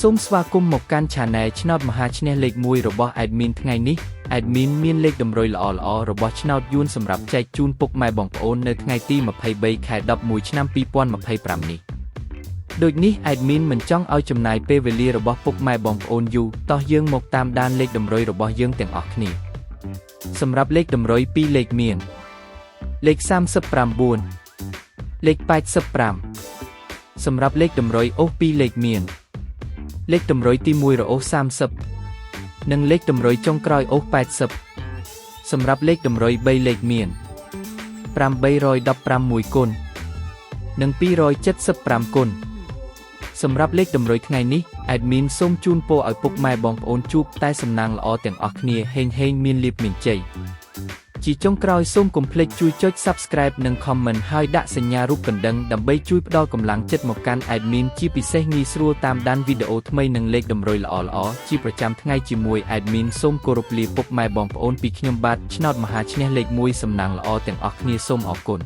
សូមស្វាគមន៍មកកាន់ Channel ឆ្នោតមហាឈ្នះលេខ1របស់ Admin ថ្ងៃនេះ Admin មានលេខតម្រុយល្អៗរបស់ឆ្នោតយួនសម្រាប់ចែកជូនពុកម៉ែបងប្អូននៅថ្ងៃទី23 ខែ 11 ឆ្នាំ 2025 នេះដូចនេះ Admin មិនចង់ឲ្យចំណាយពេលវេលារបស់ពុកម៉ែបងប្អូនយូរតោះយើងមកតាមដានលេខតម្រុយរបស់យើងទាំងអស់គ្នាសម្រាប់លេខតម្រុយ2លេខមានលេខ39លេខ85សម្រាប់លេខតម្រុយអូស2លេខមានលេខតម្រុយទី1រអូស30និងលេខតម្រុយចុងក្រោយអូស80សម្រាប់លេខតម្រុយ3លេខមាន816គុណនិង275គុណសម្រាប់លេខតម្រុយថ្ងៃនេះ Admin សូមជូនពរឲ្យពុកម៉ែបងប្អូនជួបតែសំណាងល្អទាំងអស់គ្នាហេងមានលាភមានជ័យជាចុងក្រោយសូមកុំភ្លេចជួយចុច Subscribe និង Comment ហើយដាក់សញ្ញារូបកណ្ដឹងដើម្បីជួយផ្ដល់កម្លាំងចិត្តមកកាន់ Admin ជាពិសេសងាយស្រួលតាមដានវីដេអូថ្មីនិងលេខតម្រុយល្អៗជាប្រចាំថ្ងៃជាមួយ Admin សូមគោរពលាពុកម៉ែបងប្អូនពីខ្ញុំបាទឆ្នោតមហាឈ្នះលេខ1សំណាងល្អទាំងអស់គ្នាសូមអរគុណ